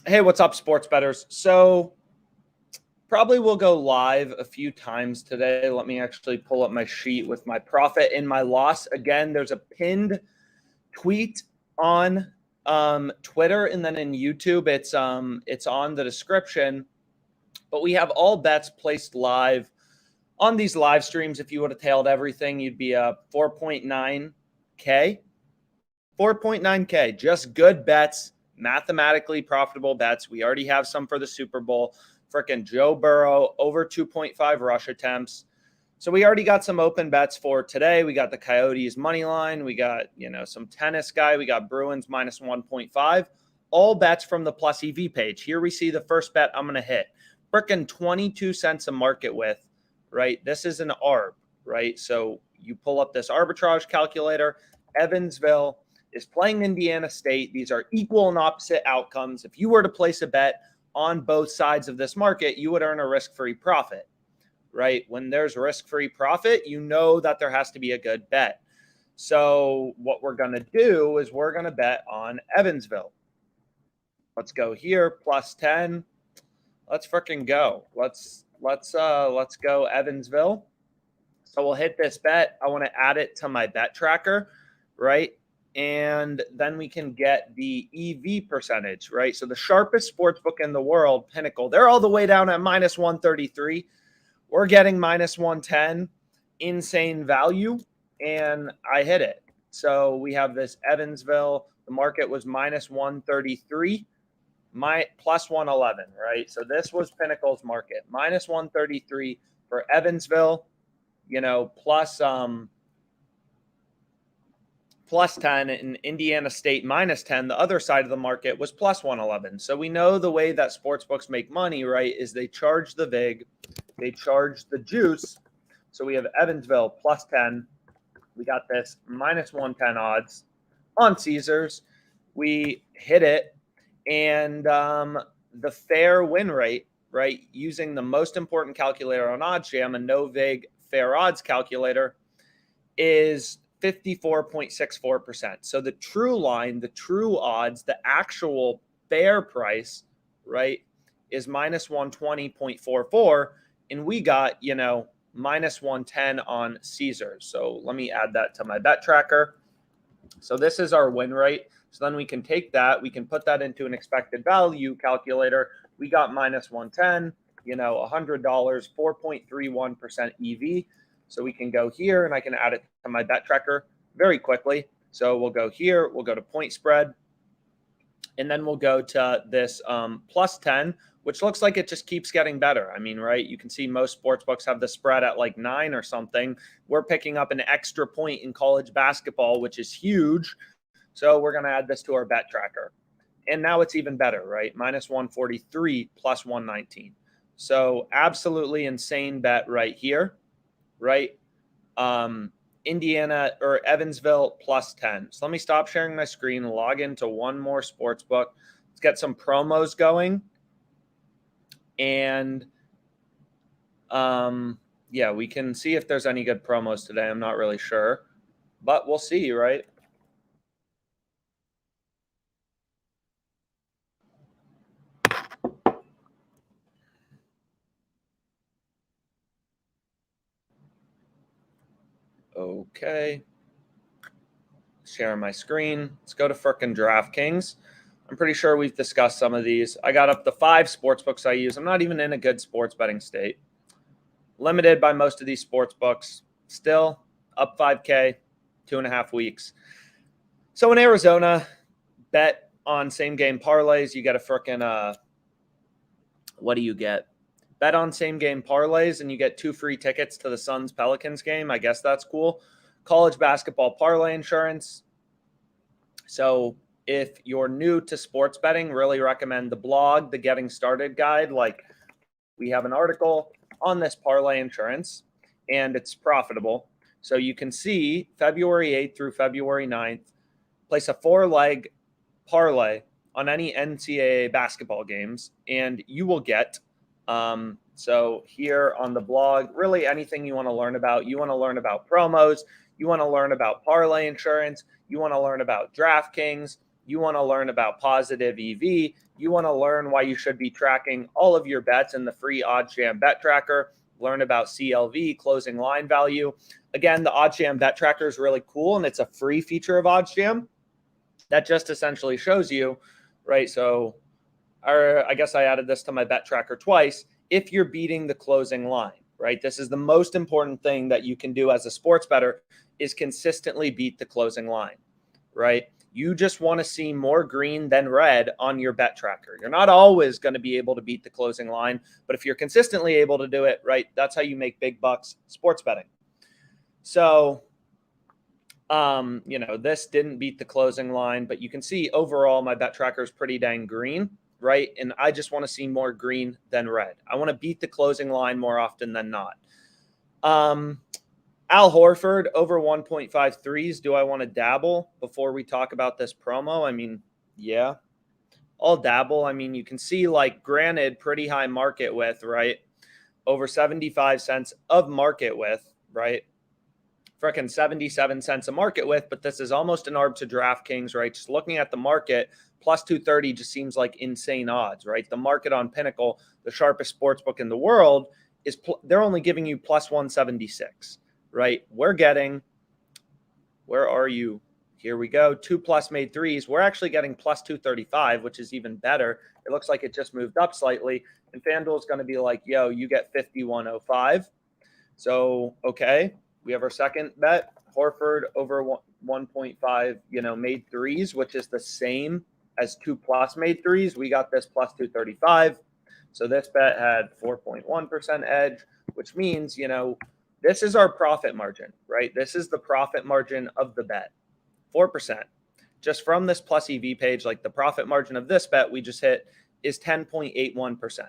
Hey, what's up, sports bettors? So probably will go live a few times today. Let me actually pull up my sheet with my profit and my loss. Again, there's a pinned tweet on Twitter, and then in YouTube, it's on the description. But we have all bets placed live on these live streams. If you would have tailed everything, you'd be up 4.9K. 4.9K, just good bets, mathematically profitable bets. We already have some for the Super Bowl. Freaking Joe Burrow, over 2.5 rush attempts. So we already got some open bets for today. We got the Coyotes money line. We got, some tennis guy. We got Bruins minus 1.5. All bets from the Plus EV page. Here we see the first bet I'm going to hit. Freaking 22 cents a market with, right? This is an ARB, right? So you pull up this arbitrage calculator. Evansville is playing Indiana State. These are equal and opposite outcomes. If you were to place a bet on both sides of this market, you would earn a risk-free profit, right? When there's risk-free profit, you know that there has to be a good bet. So what we're going to do is we're going to bet on Evansville. Let's go here, plus 10. Let's freaking go. Let's go Evansville. So we'll hit this bet. I want to add it to my bet tracker, right? And then we can get the EV percentage, right? So the sharpest sports book in the world, Pinnacle, they're all the way down at minus 133. We're getting minus 110, insane value, and I hit it. So we have this Evansville. The market was minus 133, plus 111, right? So this was Pinnacle's market, minus 133 for Evansville, plus 10, and Indiana State minus 10. The other side of the market was plus 111. So we know the way that sportsbooks make money, right, is they charge the VIG, they charge the juice. So we have Evansville plus 10. We got this minus 110 odds on Caesars. We hit it. And the fair win rate, right, using the most important calculator on OddsJam, a no VIG fair odds calculator, is 54.64%. So the true line, the true odds, the actual fair price, right, is minus 120.44. And we got, minus 110 on Caesars. So let me add that to my bet tracker. So this is our win rate. So then we can take that, we can put that into an expected value calculator. We got minus 110, $100, 4.31% EV. So we can go here and I can add it to my bet tracker very quickly. So we'll go here, we'll go to point spread, and then we'll go to this plus 10, which looks like it just keeps getting better. I mean, right? You can see most sports books have the spread at like 9 or something. We're picking up an extra point in college basketball, which is huge. So we're going to add this to our bet tracker. And now it's even better, right? Minus 143 plus 119. So absolutely insane bet right here, right? Indiana or Evansville plus 10. So let me stop sharing my screen, log into one more sports book. Let's get some promos going. And yeah, we can see if there's any good promos today. I'm not really sure, but we'll see, right? Okay. Sharing my screen. Let's go to frickin' DraftKings. I'm pretty sure we've discussed some of these. I got up the 5 sports books I use. I'm not even in a good sports betting state. Limited by most of these sports books. Still up 5K, 2.5 weeks. So in Arizona, bet on same game parlays. You get a frickin' what do you get? Bet on same game parlays and you get 2 free tickets to the Suns Pelicans game. I guess that's cool. College basketball parlay insurance. So if you're new to sports betting, really recommend the blog, the Getting Started Guide. Like, we have an article on this parlay insurance and it's profitable. So you can see February 8th through February 9th, place a 4-leg parlay on any NCAA basketball games and you will get so here on the blog, really anything you want to learn about. You want to learn about promos. You want to learn about parlay insurance. You want to learn about DraftKings. You want to learn about positive EV. You want to learn why you should be tracking all of your bets in the free OddsJam Bet Tracker. Learn about CLV, closing line value. Again, the OddsJam Bet Tracker is really cool, and it's a free feature of OddsJam that just essentially shows you, right? So I guess I added this to my bet tracker twice. If you're beating the closing line, right? This is the most important thing that you can do as a sports bettor, is consistently beat the closing line, right? You just want to see more green than red on your bet tracker. You're not always going to be able to beat the closing line, but if you're consistently able to do it, right, that's how you make big bucks sports betting. So, this didn't beat the closing line, but you can see overall my bet tracker is pretty dang green, right? And I just want to see more green than red. I want to beat the closing line more often than not. Al Horford over 1.5 threes. Do I want to dabble before we talk about this promo? I mean, yeah, I'll dabble. I mean, you can see, like, granted, pretty high market width, right? Over 75 cents of market width, right? Freaking 77 cents a market width, but this is almost an arb to DraftKings, right? Just looking at the market, plus 230 just seems like insane odds, right? The market on Pinnacle, the sharpest sports book in the world, they're only giving you plus 176, right? We're getting, where are you? Here we go. 2+ made threes. We're actually getting plus 235, which is even better. It looks like it just moved up slightly. And FanDuel's going to be like, yo, you get 5105. So, okay. We have our second bet, Horford over 1.5, made threes, which is the same as 2+ made threes. We got this plus 235. So this bet had 4.1% edge, which means, this is our profit margin, right? This is the profit margin of the bet, 4%. Just from this plus EV page, like the profit margin of this bet we just hit is 10.81%.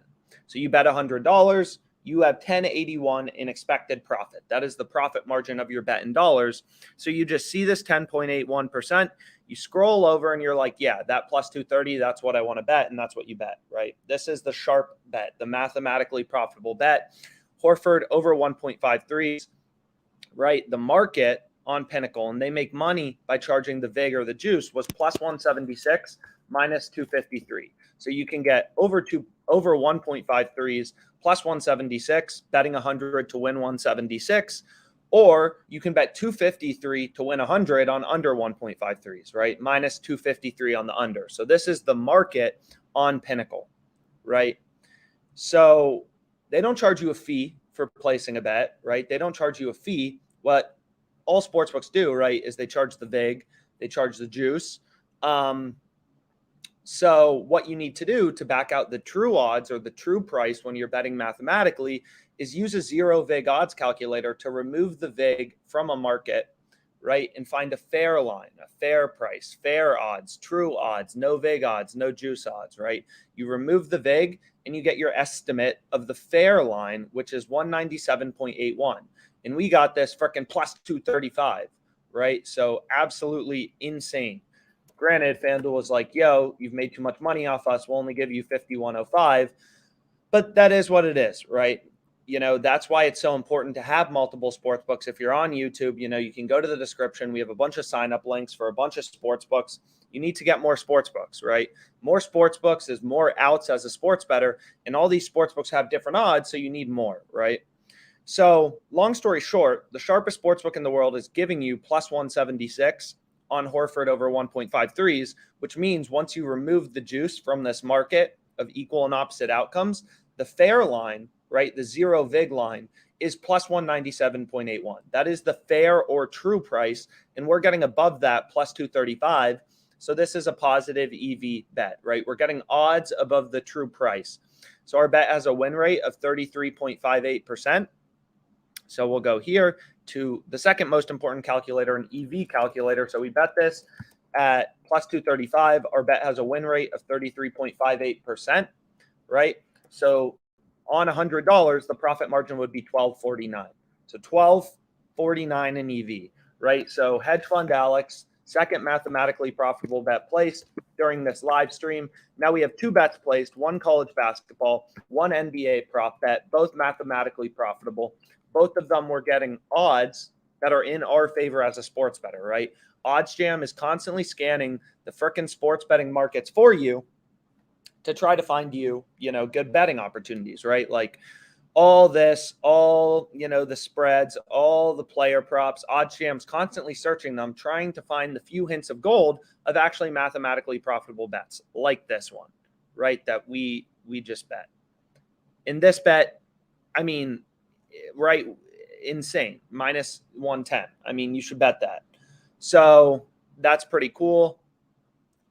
So you bet $100. You have 1081 in expected profit. That is the profit margin of your bet in dollars. So you just see this 10.81%. You scroll over and you're like, yeah, that plus 230, that's what I want to bet. And that's what you bet, right? This is the sharp bet, the mathematically profitable bet. Horford over 1.5 threes, right? The market on Pinnacle, and they make money by charging the vig or the juice, was plus 176 minus 253. So you can get over 1.5 threes plus 176, betting 100 to win 176, or you can bet 253 to win 100 on under 1.5 threes, right? Minus 253 on the under. So this is the market on Pinnacle, right? So they don't charge you a fee for placing a bet, right? They don't charge you a fee. What all sportsbooks do, right, is they charge the vig, they charge the juice. So what you need to do to back out the true odds or the true price when you're betting mathematically is use a zero vig odds calculator to remove the vig from a market, right? And find a fair line, a fair price, fair odds, true odds, no vig odds, no juice odds, right? You remove the vig and you get your estimate of the fair line, which is 197.81. And we got this freaking plus 235, right? So absolutely insane. Granted, FanDuel was like, yo, you've made too much money off us. We'll only give you 5105. But that is what it is, right? That's why it's so important to have multiple sports books. If you're on YouTube, you can go to the description. We have a bunch of sign-up links for a bunch of sports books. You need to get more sports books, right? More sports books is more outs as a sports bettor. And all these sports books have different odds, so you need more, right? So long story short, the sharpest sports book in the world is giving you plus 176 on Horford over 1.5 threes, which means once you remove the juice from this market of equal and opposite outcomes, the fair line, right, the zero vig line, is plus 197.81. That is the fair or true price, and we're getting above that plus 235. So this is a positive EV bet, right? We're getting odds above the true price. So our bet has a win rate of 33.58%. So we'll go here to the second most important calculator, an EV calculator. So we bet this at plus 235. Our bet has a win rate of 33.58%, right? So on $100, the profit margin would be $12.49. So $12.49 in EV, right? So hedge fund Alex, second mathematically profitable bet placed during this live stream. Now we have two bets placed, one college basketball, one NBA prop bet, both mathematically profitable. Both of them were getting odds that are in our favor as a sports bettor, right? OddsJam is constantly scanning the frickin' sports betting markets for you to try to find you, good betting opportunities, right? Like all this, the spreads, all the player props, OddsJam's constantly searching them, trying to find the few hints of gold of actually mathematically profitable bets like this one, right? That we just bet. In this bet, I mean, right, insane, minus 110. I mean, you should bet that. So that's pretty cool.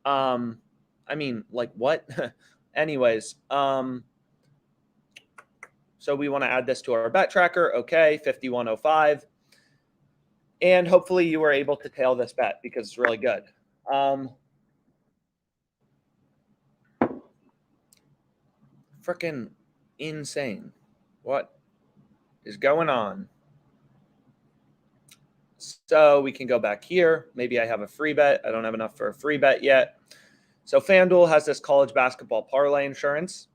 I mean, like what? Anyways, so we want to add this to our bet tracker. Okay, 5105. And hopefully you were able to tail this bet because it's really good. Freaking insane. What is going on? So we can go back here. Maybe I have a free bet. I don't have enough for a free bet yet. So FanDuel has this college basketball parlay insurance,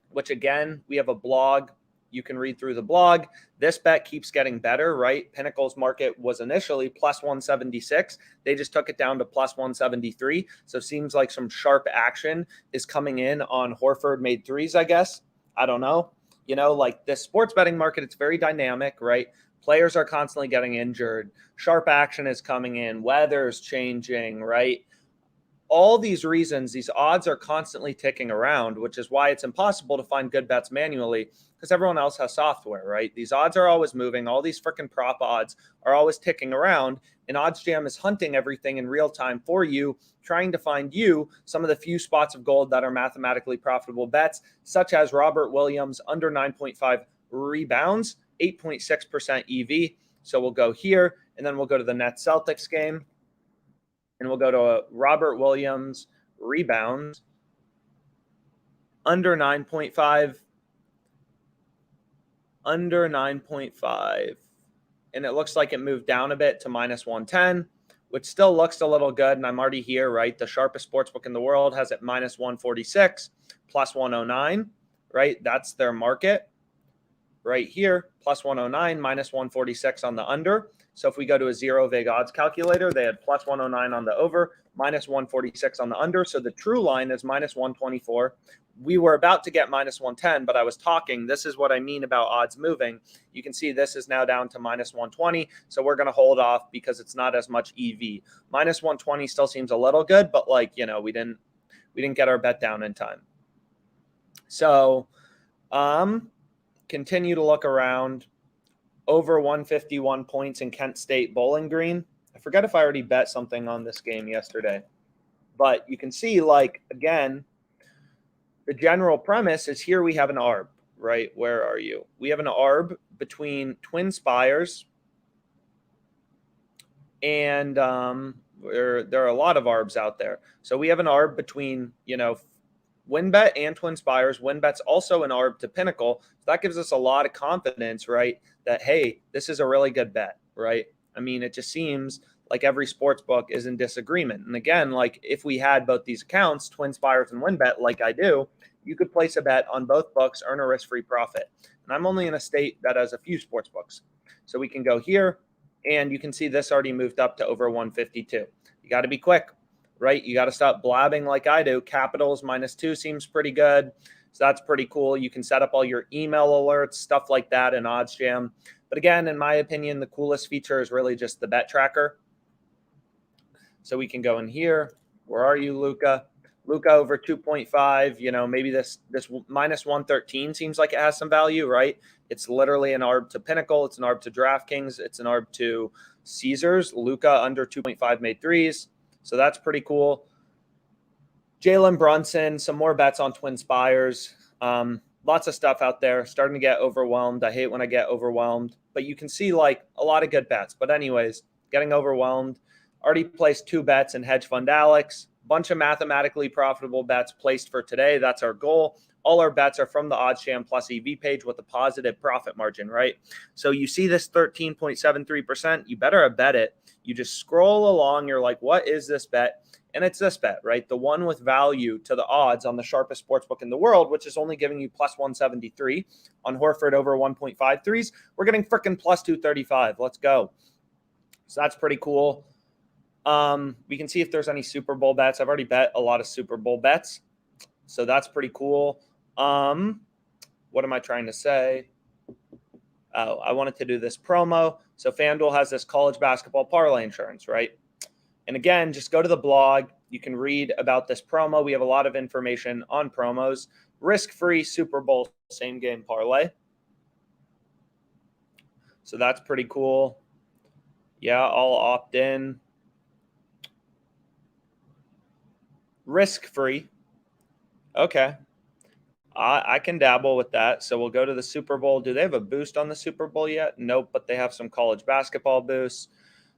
which again, we have a blog. You can read through the blog. This bet keeps getting better, right? Pinnacle's market was initially plus 176. They just took it down to plus 173. So seems like some sharp action is coming in on Horford made threes, I guess. I don't know. Like this sports betting market, it's very dynamic, right? Players are constantly getting injured. Sharp action is coming in. Weather's changing, right? All these reasons, these odds are constantly ticking around, which is why it's impossible to find good bets manually because everyone else has software, right? These odds are always moving. All these freaking prop odds are always ticking around, and OddsJam is hunting everything in real time for you, trying to find you some of the few spots of gold that are mathematically profitable bets, such as Robert Williams under 9.5 rebounds, 8.6% EV. So we'll go here, and then we'll go to the Nets Celtics game. And we'll go to Robert Williams rebounds under 9.5. Under 9.5. And it looks like it moved down a bit to minus 110, which still looks a little good. And I'm already here, right? The sharpest sportsbook in the world has it minus 146, plus 109, right? That's their market right here, plus 109, minus 146 on the under. So if we go to a zero vig odds calculator, they had plus 109 on the over, minus 146 on the under. So the true line is minus 124. We were about to get minus 110, but I was talking. This is what I mean about odds moving. You can see this is now down to minus 120. So we're going to hold off because it's not as much EV. Minus 120 still seems a little good, but we didn't get our bet down in time. So continue to look around. Over 151 points in Kent State Bowling Green. I forget if I already bet something on this game yesterday, but you can see, again, the general premise is here we have an ARB, right? Where are you? We have an ARB between Twin Spires and there are a lot of ARBs out there. So we have an ARB between, WynnBET and Twin Spires. WynnBET's also an ARB to Pinnacle. So that gives us a lot of confidence, right? That, hey, this is a really good bet, right? I mean, it just seems like every sports book is in disagreement. And again, if we had both these accounts, Twin Spires and WynnBET, like I do, you could place a bet on both books, earn a risk-free profit. And I'm only in a state that has a few sports books. So we can go here, and you can see this already moved up to over 152. You got to be quick, right? You got to stop blabbing like I do. Capitals -2 seems pretty good. So that's pretty cool. You can set up all your email alerts, stuff like that in OddsJam. But again, in my opinion, the coolest feature is really just the bet tracker. So we can go in here. Where are you, Luca? Luca over 2.5. Maybe this minus 113 seems like it has some value, right? It's literally an ARB to Pinnacle. It's an ARB to DraftKings. It's an ARB to Caesars. Luca under 2.5 made threes. So that's pretty cool. Jalen Brunson, some more bets on Twin Spires. Lots of stuff out there. Starting to get overwhelmed. I hate when I get overwhelmed. But you can see a lot of good bets. But anyways, getting overwhelmed. Already placed 2 bets in Hedge Fund Alex. Bunch of mathematically profitable bets placed for today. That's our goal. All our bets are from the OddsJam plus EV page with a positive profit margin, right? So you see this 13.73%. You better bet it. You just scroll along. You're like, what is this bet? And it's this bet, right? The one with value to the odds on the sharpest sportsbook in the world, which is only giving you plus 173 on Horford over 1.53s. We're getting freaking plus 235. Let's go. So that's pretty cool. We can see if there's any Super Bowl bets. I've already bet a lot of Super Bowl bets, so that's pretty cool. What am I trying to say? Oh, I wanted to do this promo. So FanDuel has this college basketball parlay insurance, right? And again, just go to the blog. You can read about this promo. We have a lot of information on promos. Risk-free Super Bowl same game parlay. So that's pretty cool. Yeah, I'll opt in. Risk-free. Okay. I can dabble with that. So we'll go to the Super Bowl. Do they have a boost on the Super Bowl yet? Nope, but they have some college basketball boosts.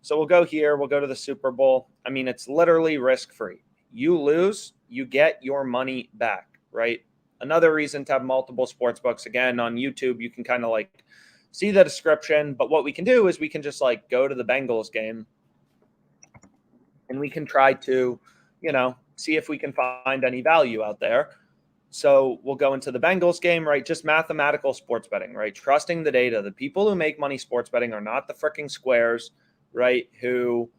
So we'll go here. We'll go to the Super Bowl. I mean, it's literally risk-free. You lose, you get your money back, right? Another reason to have multiple sports books. Again, on YouTube, you can kind of like see the description. But what we can do is we can just like go to the Bengals game and we can try to, see if we can find any value out there. So we'll go into the Bengals game, right? Just mathematical sports betting, right? Trusting the data. The people who make money sports betting are not the freaking squares, right? Who,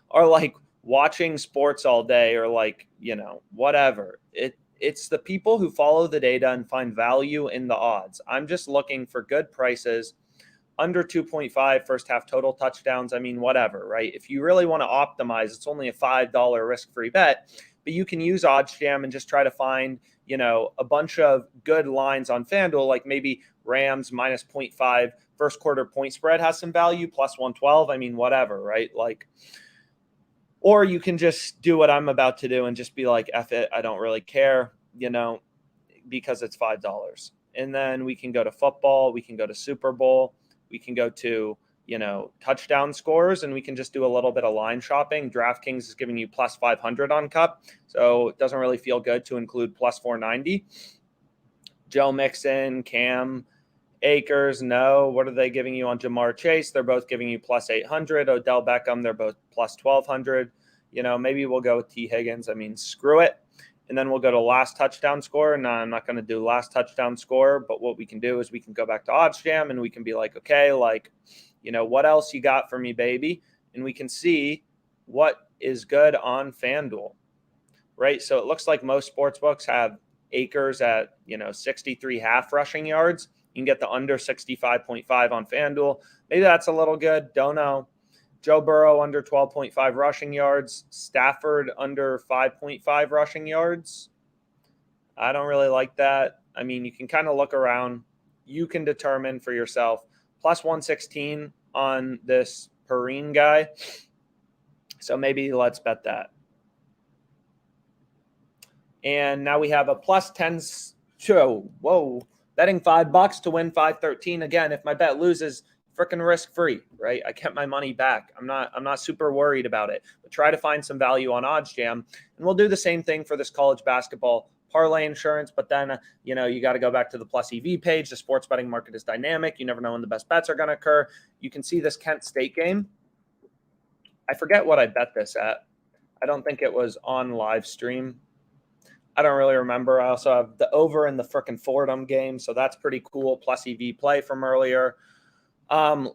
are like watching sports all day or like, whatever. It's the people who follow the data and find value in the odds. I'm just looking for good prices, under 2.5 first half total touchdowns. I mean, whatever, right? If you really want to optimize, it's only a $5 risk-free bet. But you can use OddsJam and just try to find, a bunch of good lines on FanDuel, like maybe Rams minus 0.5 first quarter point spread has some value, plus 112. I mean, whatever, right? Like, or you can just do what I'm about to do and just be like, F it, I don't really care, because it's $5. And then we can go to football, we can go to Super Bowl, we can go to touchdown scores, and we can just do a little bit of line shopping. DraftKings is giving you plus 500 on Cup, so it doesn't really feel good to include plus 490. Joe Mixon, Cam Akers, no. What are they giving you on Jamar Chase? They're both giving you plus 800. Odell Beckham, they're both plus 1,200. Maybe we'll go with T. Higgins. I mean, screw it. And then we'll go to last touchdown score. No, I'm not going to do last touchdown score, but what we can do is we can go back to OddsJam and we can be like, okay, like, what else you got for me, baby? And we can see what is good on FanDuel, right? So it looks like most sports books have Akers at, 63 half rushing yards. You can get the under 65.5 on FanDuel. Maybe that's a little good. Don't know. Joe Burrow under 12.5 rushing yards. Stafford under 5.5 rushing yards. I don't really like that. I mean, you can kind of look around. You can determine for yourself. Plus 116 on this Perrine guy. So maybe let's bet that. And now we have a plus 10 show. Whoa. Betting $5 to win 513. Again, if my bet loses, freaking risk-free, right? I get my money back. I'm not super worried about it. But try to find some value on OddsJam. And we'll do the same thing for this college basketball parlay insurance. But then, you got to go back to the Plus EV page. The sports betting market is dynamic. You never know when the best bets are going to occur. You can see this Kent State game. I forget what I bet this at. I don't think it was on live stream. I don't really remember. I also have the over in the frickin' Fordham game, so that's pretty cool. Plus EV play from earlier.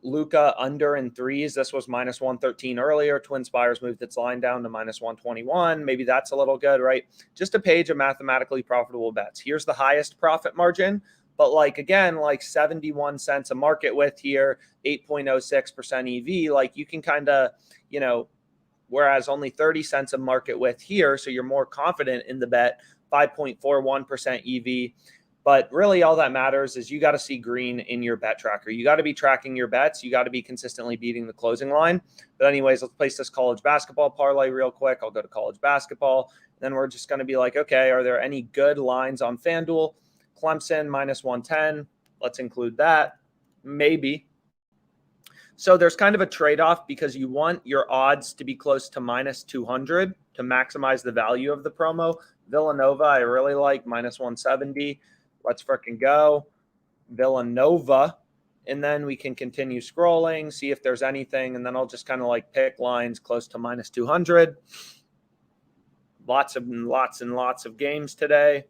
Luca under in threes. This was minus 113 earlier. Twin Spires moved its line down to minus 121. Maybe that's a little good, right? Just a page of mathematically profitable bets. Here's the highest profit margin, but again, 71 cents a market width here, 8.06% EV. Like you can kind of, whereas only 30 cents a market width here, so you're more confident in the bet, 5.41% EV. But really all that matters is you got to see green in your bet tracker. You got to be tracking your bets. You got to be consistently beating the closing line. But anyways, let's place this college basketball parlay real quick. I'll go to college basketball. Then we're just going to be like, okay, are there any good lines on FanDuel? Clemson minus 110. Let's include that. Maybe. So there's kind of a trade-off because you want your odds to be close to minus 200 to maximize the value of the promo. Villanova, I really like, minus 170. Let's freaking go. Villanova. And then we can continue scrolling, see if there's anything. And then I'll just kind of pick lines close to minus 200. Lots and lots of games today.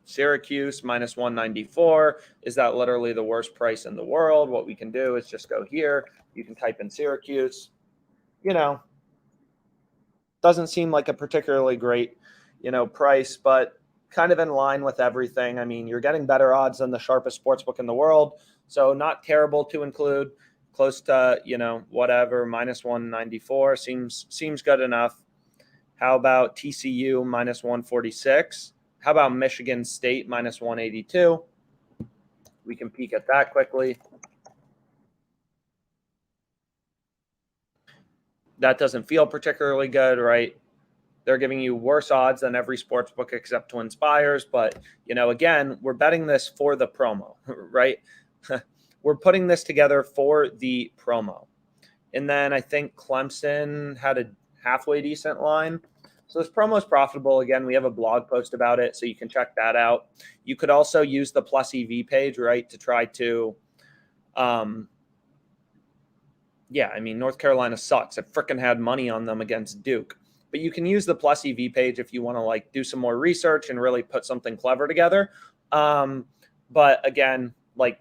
Syracuse minus 194. Is that literally the worst price in the world? What we can do is just go here. You can type in Syracuse. Doesn't seem like a particularly great, price, but kind of in line with everything. I mean, you're getting better odds than the sharpest sportsbook in the world. So not terrible to include. Close to, whatever, minus 194 seems good enough. How about TCU minus 146? How about Michigan State minus 182? We can peek at that quickly. That doesn't feel particularly good, right? They're giving you worse odds than every sports book except Twin Spires. But, again, we're betting this for the promo, right? We're putting this together for the promo. And then I think Clemson had a halfway decent line. So this promo is profitable. Again, we have a blog post about it, so you can check that out. You could also use the Plus EV page, right, to try to North Carolina sucks. I freaking had money on them against Duke. But you can use the Plus EV page if you want to do some more research and really put something clever together. But again,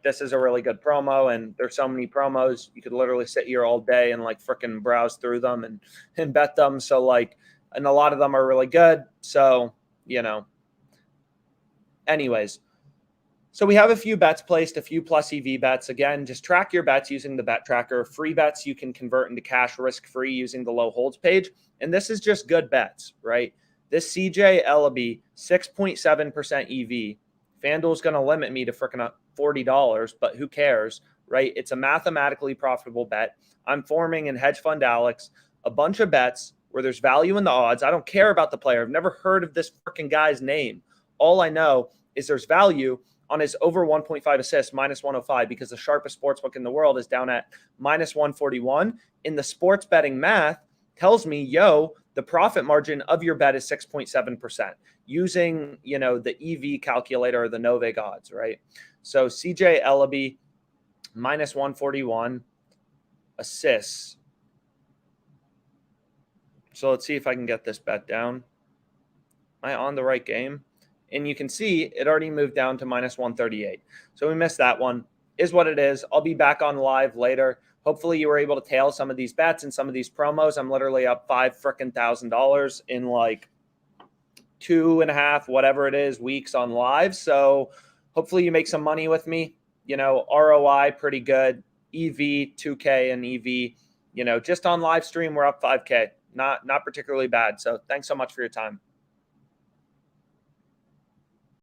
this is a really good promo, and there's so many promos. You could literally sit here all day and freaking browse through them and bet them. So and a lot of them are really good. So, anyways. So we have a few bets placed, a few Plus EV bets. Again, just track your bets using the bet tracker. Free bets you can convert into cash risk-free using the low holds page. And this is just good bets, right? This CJ Ellaby, 6.7% EV. FanDuel's going to limit me to freaking $40, but who cares, right? It's a mathematically profitable bet. I'm forming in Hedge Fund Alex a bunch of bets where there's value in the odds. I don't care about the player. I've never heard of this freaking guy's name. All I know is there's value on his over 1.5 assists, minus 105, because the sharpest sportsbook in the world is down at minus 141. In the sports betting math, tells me, the profit margin of your bet is 6.7% using, the EV calculator or the Novig odds, right? So CJ Ellaby, minus 141 assists. So let's see if I can get this bet down. Am I on the right game? And you can see it already moved down to minus 138. So we missed that one. Is what it is. I'll be back on live later. Hopefully you were able to tail some of these bets and some of these promos. I'm literally up $5,000 in 2.5, whatever it is, weeks on live. So hopefully you make some money with me. ROI pretty good. EV 2K and EV. Just on live stream we're up 5K. Not particularly bad. So thanks so much for your time.